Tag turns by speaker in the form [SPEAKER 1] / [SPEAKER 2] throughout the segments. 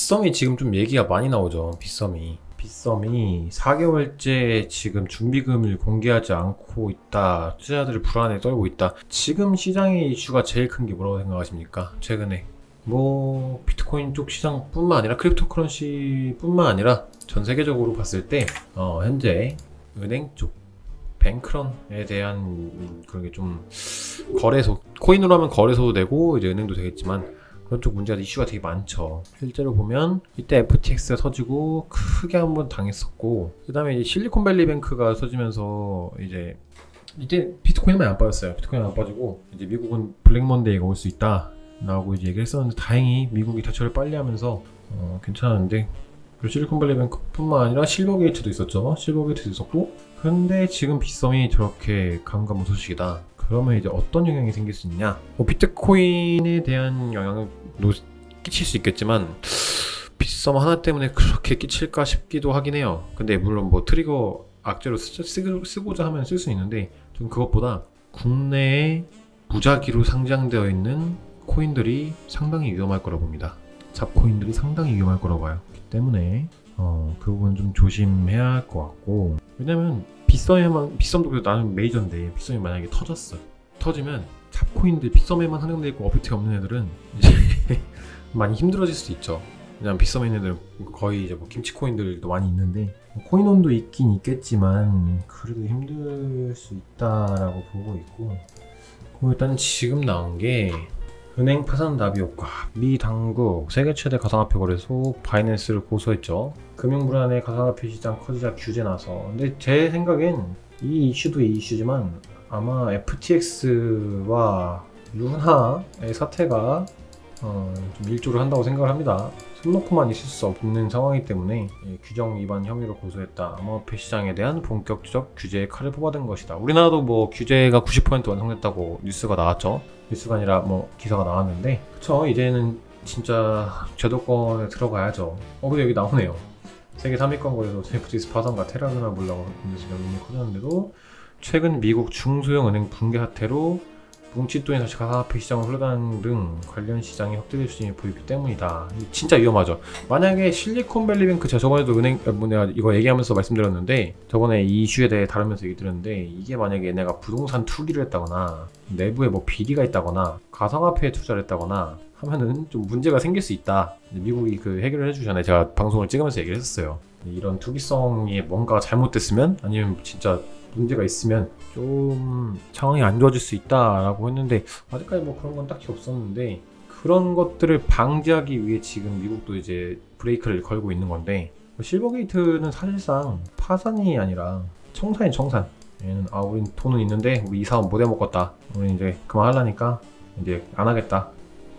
[SPEAKER 1] 빗썸이 지금 좀 얘기가 많이 나오죠. 빗썸이 4개월째 지금 준비금을 공개하지 않고 있다. 투자자들을 불안에 떨고 있다. 지금 시장의 이슈가 제일 큰 게 뭐라고 생각하십니까? 최근에 뭐 비트코인 쪽 시장뿐만 아니라 크립토커런시뿐만 아니라 전 세계적으로 봤을 때 현재 은행 쪽 뱅크런에 대한 그런 게 좀 거래소, 코인으로 하면 거래소도 되고 이제 은행도 되겠지만 그런 쪽 문제가 이슈가 되게 많죠. 실제로 보면 이때 FTX가 터지고 크게 한번 당했었고, 그 다음에 이제 실리콘밸리 뱅크가 터지면서 이제 이때 비트코인만 안 빠졌어요. 비트코인 안 빠지고 이제 미국은 블랙먼데이가 올 수 있다 라고 이제 얘기를 했었는데, 다행히 미국이 대처를 빨리 하면서 괜찮았는데, 그리고 실리콘밸리 뱅크뿐만 아니라 실버게이트도 있었죠. 실버게이트도 있었고, 근데 지금 빗썸이 저렇게 감감무소식이다. 그러면 이제 어떤 영향이 생길 수 있냐? 뭐 비트코인에 대한 영향을 끼칠 수 있겠지만 빗썸 하나 때문에 그렇게 끼칠까 싶기도 하긴 해요. 근데 물론 뭐 트리거 악재로 쓰고자 하면 쓸 수 있는데, 좀 그것보다 국내에 무작위로 상장되어 있는 코인들이 상당히 위험할 거라고 봅니다. 잡코인들이 상당히 위험할 거라고 봐요. 그렇기 때문에 그 부분 좀 조심해야 할 것 같고, 왜냐면 빗썸도 그래도 나는 메이저인데 빗썸이 만약에 터지면 잡코인들 빗썸에만 한정돼 있고 업비트가 없는 애들은 이제 많이 힘들어질 수도 있죠. 왜냐면 빗썸에 있는 애들은 거의 이제 뭐 김치코인들도 많이 있는데, 코인원도 있긴 있겠지만 그래도 힘들 수 있다라고 보고 있고, 그리고 일단 지금 나온 게 은행 파산 나비 효과, 미 당국 세계 최대 가상화폐 거래소 바이낸스를 고소했죠. 금융 불안의 가상화폐 시장 커지자 규제 나서. 근데 제 생각엔 이 이슈도 이 이슈지만 아마 FTX와 루나의 사태가 좀 일조를 한다고 생각을 합니다. 손 놓고만 있을 수 없는 상황이기 때문에 규정 위반 혐의로 고소했다. 암호화폐 시장에 대한 본격적 규제의 칼을 뽑아든 것이다. 우리나라도 뭐 규제가 90% 완성됐다고 뉴스가 나왔죠. 뉴스가 아니라 뭐 기사가 나왔는데, 그쵸, 이제는 진짜 제도권에 들어가야죠. 근데 여기 나오네요. 세계 3위권 거래소 FTX 파산과 테라루나 몰라고 연rum이 커졌는데도 최근 미국 중소형 은행 붕괴 사태로 뭉칫돈이 다시 가상화폐 시장을 흘러가는 등 관련 시장이 확대될 수 있는 보이기 때문이다. 진짜 위험하죠. 만약에 실리콘밸리뱅크, 제가 저번에도 내가 이거 얘기하면서 말씀드렸는데, 저번에 이 이슈에 대해 다루면서 얘기 드렸는데, 이게 만약에 얘네가 부동산 투기를 했다거나 내부에 뭐 비리가 있다거나 가상화폐에 투자를 했다거나 하면은 좀 문제가 생길 수 있다. 미국이 그 해결을 해주잖아요. 제가 방송을 찍으면서 얘기를 했었어요. 이런 투기성이 뭔가 잘못됐으면, 아니면 진짜 문제가 있으면 좀 상황이 안 좋아질 수 있다라고 했는데, 아직까지 뭐 그런 건 딱히 없었는데, 그런 것들을 방지하기 위해 지금 미국도 이제 브레이크를 걸고 있는 건데, 실버게이트는 사실상 파산이 아니라 청산이 청산. 얘는 우린 돈은 있는데 우리 이 사업 못 해먹었다, 우리 이제 그만하려니까 이제 안 하겠다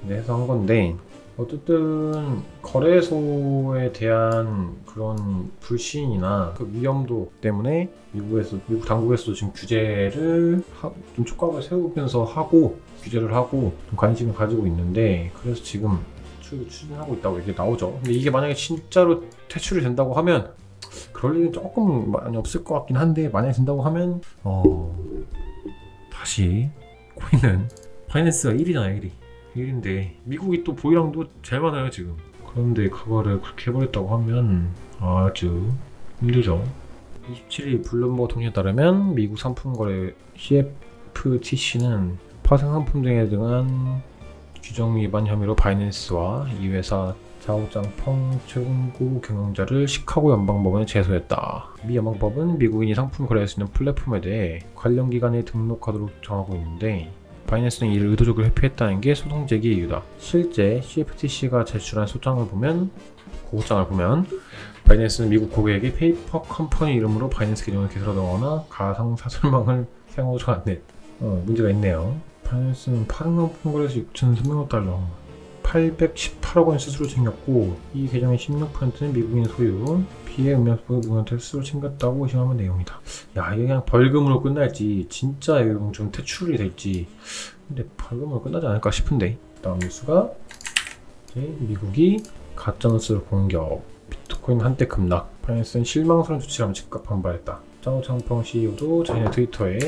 [SPEAKER 1] 이제 해서 한 건데, 어쨌든 거래소에 대한 그런 불신이나 그 위험도 때문에 미국 당국에서도 지금 규제를 좀 촉각을 세우면서 하고, 규제를 하고 좀 관심을 가지고 있는데, 그래서 지금 추진하고 있다고 이게 나오죠. 근데 이게 만약에 진짜로 퇴출이 된다고 하면, 그럴 일은 조금 많이 없을 것 같긴 한데, 만약에 된다고 하면 다시 코인은 바이낸스가 1위잖아요. 1위인데 미국이 또 보유량도 제일 많아요 지금. 그런데 그거를 그렇게 해버렸다고 하면 아주 힘들죠. 27일 블룸버그 통신에 따르면 미국 상품거래 CFTC는 파생 상품 등에 대한 규정 위반 혐의로 바이낸스와 이 회사 자우장펑 최고 경영자를 시카고 연방법원에 제소했다. 미 연방법은 미국인이 상품을 거래할 수 있는 플랫폼에 대해 관련 기관에 등록하도록 정하고 있는데, 바이낸스는 이를 의도적으로 회피했다는 게 소송 제기의 이유다. 실제 CFTC가 제출한 고소장을 보면 바이낸스는 미국 고객에게 페이퍼 컴퍼니 이름으로 바이낸스 계정을 개설하거나 가상 사설망을 사용하고 않네. 문제가 있네요. 바이낸스는 파생상품 거래에서 6,300억 달러 818억 원 스스로 챙겼고, 이 계정의 16%는 미국인 소유, 피해 음료수 누구한테 스스로 챙겼다고 의심하는 내용이다. 야, 이게 그냥 벌금으로 끝날지 진짜 이건 좀 퇴출이 될지, 근데 벌금으로 끝나지 않을까 싶은데. 다음 뉴스가 이제 미국이 가짜뉴스를 공격, 비트코인 한때 급락, 바이낸스는 실망스러운 조치라며 즉각 반발했다. 짜오 창펑 CEO도 자신의 트위터에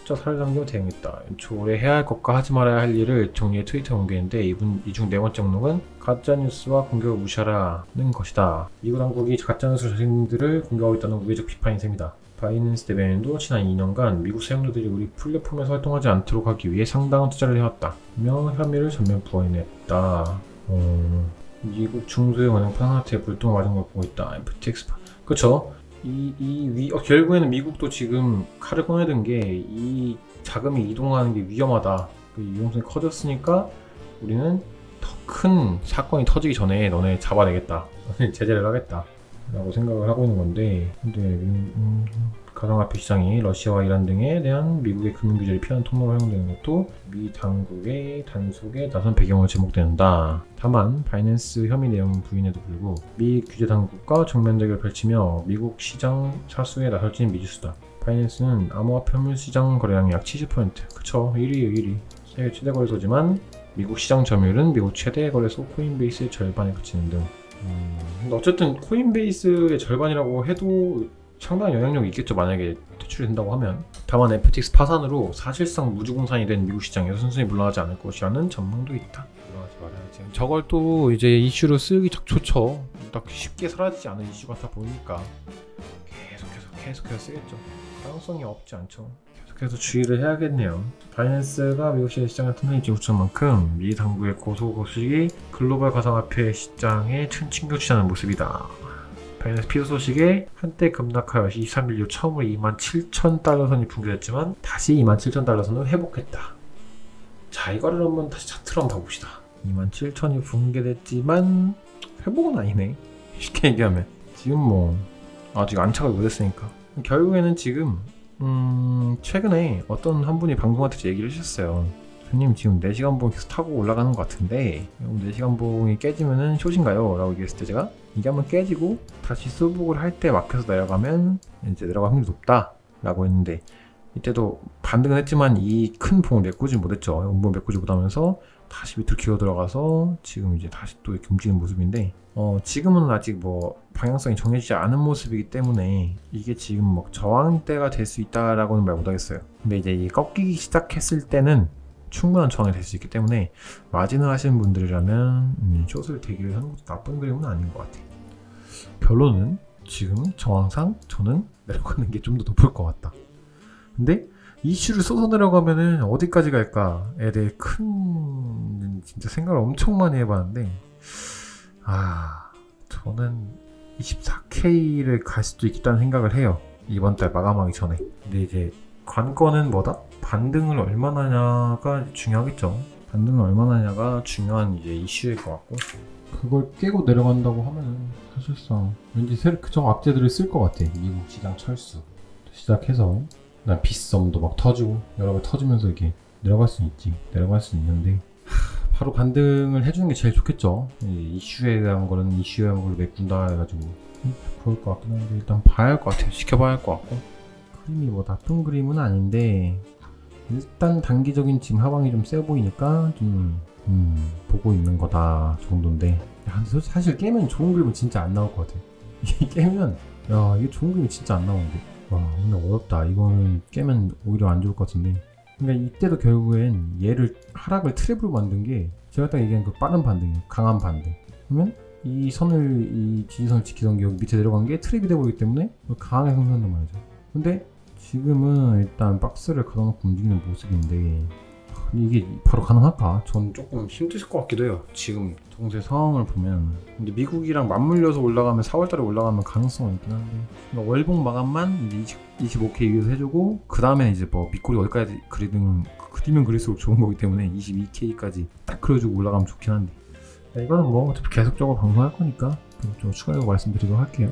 [SPEAKER 1] 숫자 살상조 대응했다. 연초 올해 해야 할 것과 하지 말아야 할 일을 정리해 트위터에 공개했는데 이 중 네 번째 목록은 가짜뉴스와 공격을 무시하라는 것이다. 미국 당국이 가짜뉴스 자신들을 공격하고 있다는 우회적 비판인 셈이다. 바이낸스 대변인도 지난 2년간 미국 사용자들이 우리 플랫폼에서 활동하지 않도록 하기 위해 상당한 투자를 해왔다. 며 혐의를 전면 부인했다. 미국 중소형 은행 파산사태에 불똥을 맞은 걸 보고 있다. FTX 그쵸? 결국에는 미국도 지금 칼을 꺼내든 게 이 자금이 이동하는 게 위험하다. 그 위험성이 커졌으니까 우리는 더 큰 사건이 터지기 전에 너네 잡아내겠다. 너네 제재를 하겠다. 라고 생각을 하고 있는 건데, 근데 가상화폐 시장이 러시아와 이란 등에 대한 미국의 금융 규제를 피하는 통로로 활용되는 것도 미 당국의 단속에 나선 배경으로 지목된다. 다만 바이낸스 혐의 내용 부인에도 불구하고 미 규제 당국과 정면 대결을 펼치며 미국 시장 사수에 나설지는 미지수다. 바이낸스는 암호화폐 환율 시장 거래량의 약 70%, 그쵸, 1위에요 1위. 세계 최대 거래소지만 미국 시장 점유율은 미국 최대 거래소 코인베이스의 절반에 그치는 등. 근데 어쨌든 코인베이스의 절반이라고 해도 상당히 영향력이 있겠죠. 만약에 퇴출이 된다고 하면. 다만 FTX 파산으로 사실상 무주공산이 된 미국 시장에서 순순히 물러나지 않을 것이라는 전망도 있다. 물러나지 말아야지. 저걸 또 이제 이슈로 쓰기 딱 좋죠. 딱 쉽게 사라지지 않은 이슈 같아 보이니까 계속해서 쓰겠죠. 가능성이 없지 않죠. 계속해서 주의를 해야겠네요. 바이낸스가 미국 시장을 틈타니 지구한 만큼 미 당국의 고소고식이 글로벌 가상화폐 시장에 큰 충격을 주는 모습이다. 바이낸스 피드 소식에 한때 급락하여 23일 이후 처음으로 27,000달러 선이 붕괴됐지만 다시 27,000달러 선을 회복했다. 자, 이거를 한번 다시 차트로 한번 봐봅시다. 27,000이 붕괴됐지만 회복은 아니네. 쉽게 얘기하면 지금 뭐 아직 안착을 못했으니까. 결국에는 지금 최근에 어떤 한 분이 방송한테 얘기를 해주셨어요. 손님 지금 4시간 봉 계속 타고 올라가는 것 같은데 4시간 봉이 깨지면은 숏인가요? 라고 얘기했을 때 제가 이게 한번 깨지고 다시 수복을 할 때 막혀서 내려가면 이제 내려갈 확률이 높다 라고 했는데 이때도 반등은 했지만 이 큰 봉을 메꾸지 못했죠. 음봉 메꾸지 못하면서 다시 밑으로 기어 들어가서 지금 이제 다시 또 이렇게 움직이는 모습인데 지금은 아직 뭐 방향성이 정해지지 않은 모습이기 때문에 이게 지금 뭐 저항대가 될 수 있다라고는 말 못하겠어요. 근데 이제 이 꺾이기 시작했을 때는 충분한 저항이 될 수 있기 때문에 마진을 하시는 분들이라면 숏을 대기를 하는 것도 나쁜 그림은 아닌 것 같아요. 결론은 지금 정황상 저는 내려가는 게 좀 더 높을 것 같다. 근데 이슈를 쏟아 내려가면은 어디까지 갈까에 대해 큰 진짜 생각을 엄청 많이 해봤는데 저는 24K를 갈 수도 있다는 생각을 해요. 이번 달 마감하기 전에. 근데 이제 관건은 뭐다? 반등을 얼마나 하냐가 중요하겠죠. 반등을 얼마나 하냐가 중요한 이제 이슈일 것 같고 그걸 깨고 내려간다고 하면은 사실상 왠지 저 악재들을 쓸 것 같아. 미국 시장 철수 시작해서 난 빗썸도 막 터지고 여러 개 터지면서 이렇게 내려갈 수 있지. 내려갈 수 있는데 바로 반등을 해주는 게 제일 좋겠죠. 이슈에 대한 거는 이슈에 대한 걸로 메꾼다 해가지고 그럴 것 같긴 한데 일단 봐야 할 것 같아요. 지켜봐야 할 것 같고 그림이 뭐 나쁜 그림은 아닌데 일단 단기적인 지금 하방이 좀 세 보이니까 좀 보고 있는 거다 정도인데 사실 깨면 좋은 그림은 진짜 안 나올 것 같아. 이게 깨면 이게 좋은 그림이 진짜 안 나오는데 근데 어렵다. 이거는 깨면 오히려 안 좋을 것 같은데 그러니까 이때도 결국엔 얘를 하락을 트랩으로 만든 게 제가 딱 얘기한 그 빠른 반등이에요. 강한 반등. 그러면 이 지지선을 지키던 게 여기 밑에 내려간 게 트랩이 되버리기 때문에 강하게 상승한단 말이죠. 근데 지금은 일단 박스를 걷어놓고 움직이는 모습인데 이게 바로 가능할까? 전 조금 힘드실 것 같기도 해요. 지금 정세 상황을 보면. 근데 미국이랑 맞물려서 올라가면 4월달에 올라가면 가능성은 있긴 한데 그러니까 월봉 마감만 이제 25K 위에서 해주고 그 다음에 이제 뭐 밑꼬리 어디까지 그리면 그릴수록 좋은 거기 때문에 22K까지 딱 그려주고 올라가면 좋긴 한데 이거는 뭐 어차피 계속적으로 방송할 거니까 좀 추가로 말씀드리도록 할게요.